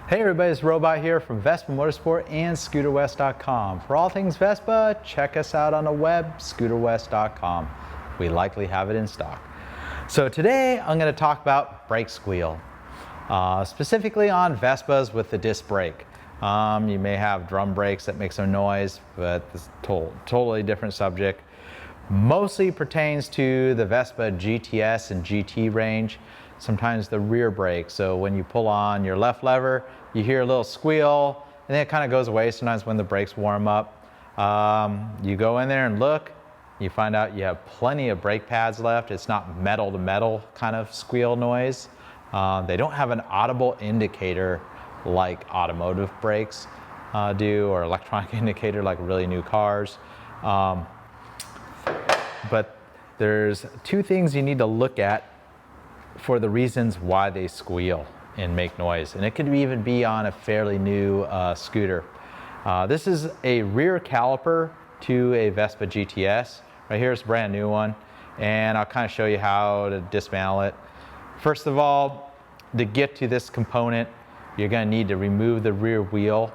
Hey everybody, it's Robot here from Vespa Motorsport and ScooterWest.com. For all things Vespa, check us out on the web, ScooterWest.com. We likely have it in stock. So today I'm going to talk about brake squeal, specifically on Vespas with the disc brake. You may have drum brakes that make some noise, but it's a totally different subject. Mostly pertains to the Vespa GTS and GT range. Sometimes the rear brake, so when you pull on your left lever, you hear a little squeal, and then it kind of goes away sometimes when the brakes warm up. You go in there and look, you find out you have plenty of brake pads left. It's not metal to metal kind of squeal noise. They don't have an audible indicator like automotive brakes do, or electronic indicator like really new cars. But there's two things you need to look at for the reasons why they squeal and make noise. And it could even be on a fairly new scooter. This is a rear caliper to a Vespa GTS. Right here is a brand new one. And I'll kind of show you how to dismantle it. First of all, to get to this component, you're going to need to remove the rear wheel.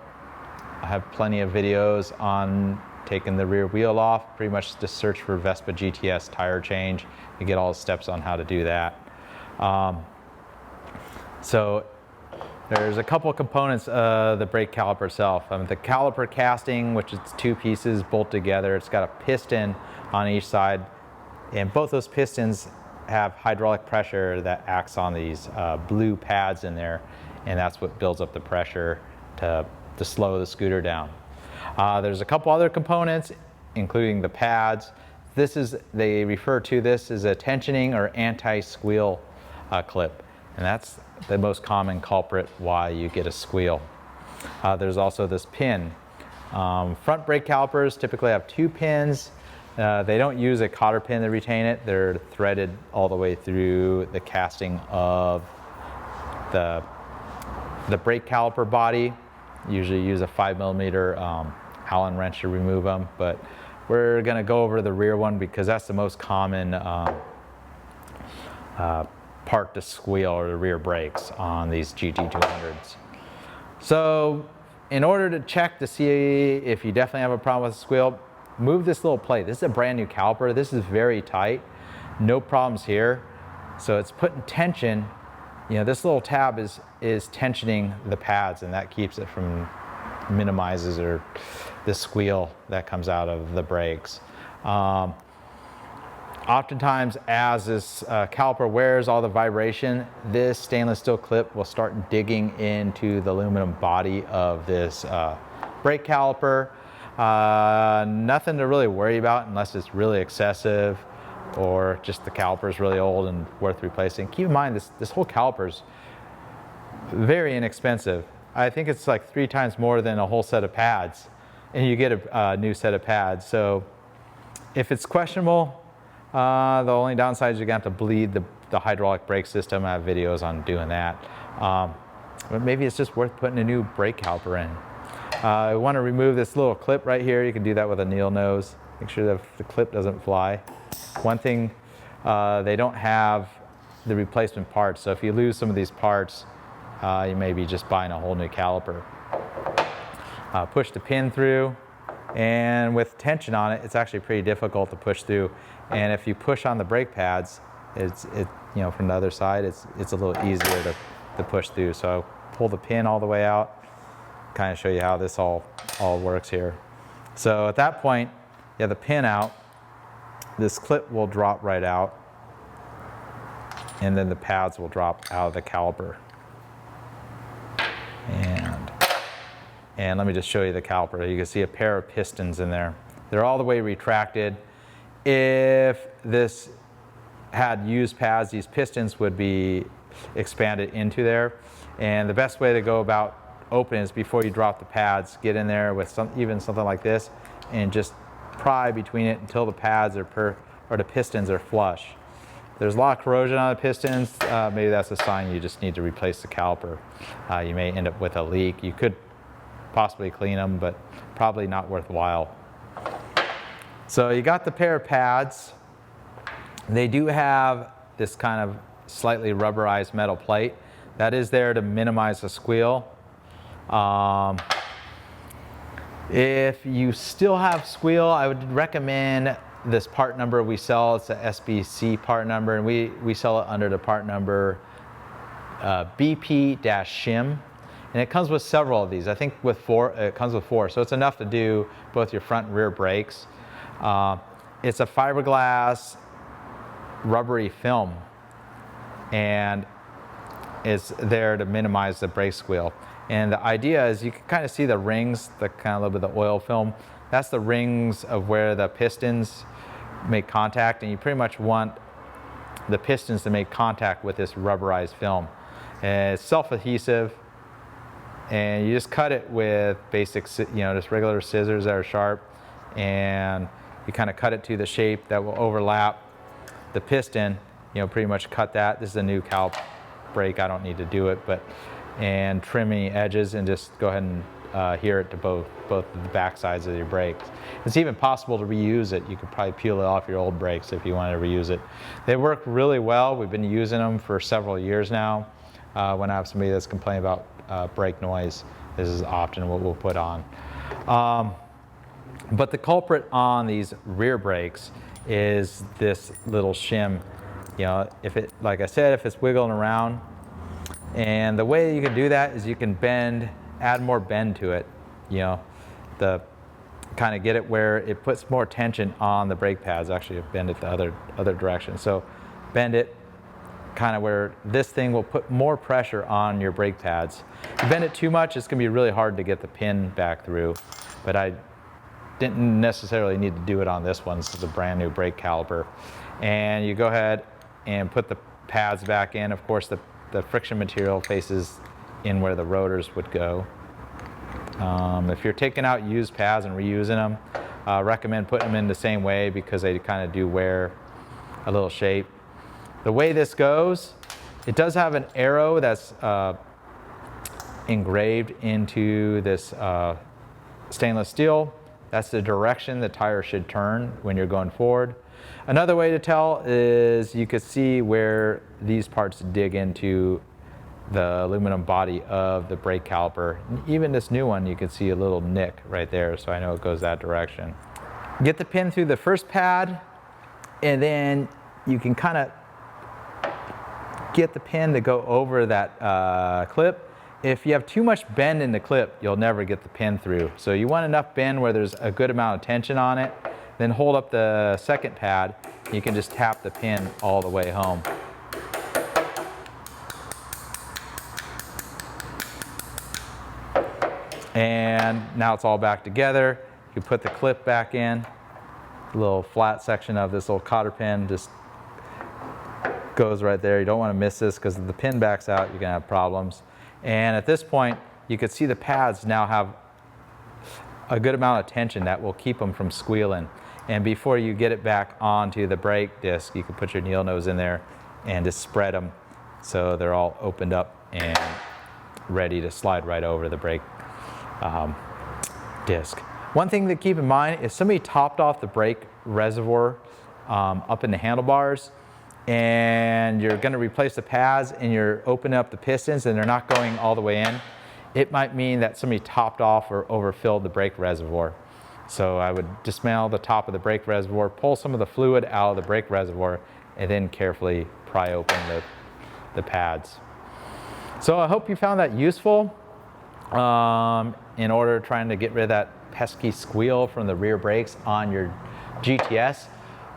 I have plenty of videos on taking the rear wheel off. Pretty much just search for Vespa GTS tire change. You get all the steps on how to do that. So there's a couple of components of the brake caliper itself. The caliper casting, which is two pieces bolt together. It's got a piston on each side, and both those pistons have hydraulic pressure that acts on these blue pads in there, and that's what builds up the pressure to slow the scooter down. There's a couple other components, including the pads. They refer to this as a tensioning or anti-squeal clip, and that's the most common culprit why you get a squeal. There's also this pin. Front brake calipers typically have two pins. They don't use a cotter pin to retain it. They're threaded all the way through the casting of the brake caliper body. Usually use a 5mm Allen wrench to remove them, but we're going to go over the rear one because that's the most common part to squeal, or the rear brakes on these GT200s. So in order to check to see if you definitely have a problem with the squeal, move this little plate. This is a brand new caliper. This is very tight. No problems here. So it's putting tension. You know, this little tab is tensioning the pads, and that keeps it from minimizes or the squeal that comes out of the brakes. Oftentimes, as this caliper wears all the vibration, this stainless steel clip will start digging into the aluminum body of this brake caliper. Nothing to really worry about unless it's really excessive or just the caliper is really old and worth replacing. Keep in mind, this whole caliper is very inexpensive. I think it's like 3 times more than a whole set of pads, and you get a new set of pads. So if it's questionable, the only downside is you're going to have to bleed the hydraulic brake system. I have videos on doing that. But maybe it's just worth putting a new brake caliper in. I want to remove this little clip right here. You can do that with a needle nose. Make sure that the clip doesn't fly. One thing, they don't have the replacement parts. So if you lose some of these parts, you may be just buying a whole new caliper. Push the pin through, and with tension on it, it's actually pretty difficult to push through. And if you push on the brake pads, from the other side, it's a little easier to push through. So pull the pin all the way out, kind of show you how this all works here. So at that point, you have the pin out, this clip will drop right out, and then the pads will drop out of the caliper. And let me just show you the caliper. You can see a pair of pistons in there. They're all the way retracted. If this had used pads, these pistons would be expanded into there. And the best way to go about opening is before you drop the pads, get in there with even something like this and just pry between it until the pads or the pistons are flush. There's a lot of corrosion on the pistons. Maybe that's a sign you just need to replace the caliper. You may end up with a leak. You could possibly clean them, but probably not worthwhile. So you got the pair of pads. They do have this kind of slightly rubberized metal plate that is there to minimize the squeal. If you still have Squeal, I would recommend this part number we sell. It's a SBC part number, and we sell it under the part number BP-shim. And it comes with several of these. I think with it comes with 4. So it's enough to do both your front and rear brakes. It's a fiberglass rubbery film, and it's there to minimize the brake squeal. And the idea is you can kind of see the rings, the kind of little bit of the oil film. That's the rings of where the pistons make contact, and you pretty much want the pistons to make contact with this rubberized film. And it's self-adhesive, and you just cut it with basic, just regular scissors that are sharp, and you kind of cut it to the shape that will overlap the piston. Pretty much cut that. This is a new Cal brake. I don't need to do it, and trim any edges, and just go ahead and adhere it to both of the back sides of your brakes. It's even possible to reuse it. You could probably peel it off your old brakes if you wanted to reuse it. They work really well. We've been using them for several years now. When I have somebody that's complaining about brake noise, this is often what we'll put on. But the culprit on these rear brakes is this little shim. If it, like I said, if it's wiggling around, and the way you can do that is you can add more bend to it, kind of get it where it puts more tension on the brake pads. Actually, bend it the other direction. So bend it kind of where this thing will put more pressure on your brake pads. If you bend it too much, it's going to be really hard to get the pin back through. But I didn't necessarily need to do it on this one. This is a brand new brake caliper. And you go ahead and put the pads back in. Of course, the friction material faces in where the rotors would go. If you're taking out used pads and reusing them, recommend putting them in the same way, because they kind of do wear a little shape. The way this goes, it does have an arrow that's engraved into this stainless steel. That's the direction the tire should turn when you're going forward. Another way to tell is you could see where these parts dig into the aluminum body of the brake caliper. Even this new one, you can see a little nick right there, so I know it goes that direction. Get the pin through the first pad, and then you can kind of get the pin to go over that clip. If you have too much bend in the clip, you'll never get the pin through. So you want enough bend where there's a good amount of tension on it. Then hold up the second pad. You can just tap the pin all the way home. And now it's all back together. You put the clip back in. The little flat section of this little cotter pin just goes right there. You don't want to miss this, because if the pin backs out, you're going to have problems. And at this point, you can see the pads now have a good amount of tension that will keep them from squealing. And before you get it back onto the brake disc, you can put your needle nose in there and just spread them so they're all opened up and ready to slide right over the brake disc. One thing to keep in mind, if somebody topped off the brake reservoir up in the handlebars, and you're going to replace the pads and you're opening up the pistons and they're not going all the way in, it might mean that somebody topped off or overfilled the brake reservoir. So I would dismantle the top of the brake reservoir, pull some of the fluid out of the brake reservoir, and then carefully pry open the pads. So I hope you found that useful in order trying to get rid of that pesky squeal from the rear brakes on your GTS,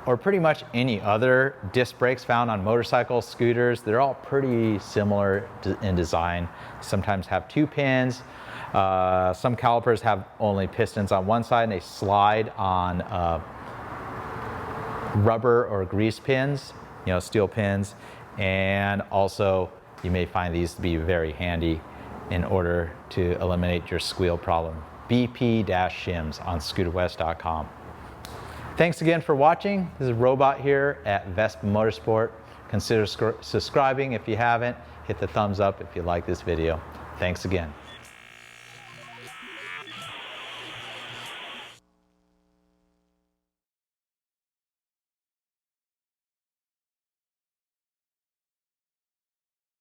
or pretty much any other disc brakes found on motorcycles, scooters. They're all pretty similar in design. Sometimes have 2 pins. Some calipers have only pistons on one side, and they slide on rubber or grease pins, steel pins. And also, you may find these to be very handy in order to eliminate your squeal problem. BP-shims on scooterwest.com. Thanks again for watching. This is Robot here at Vespa Motorsport. Consider subscribing if you haven't. Hit the thumbs up if you like this video. Thanks again.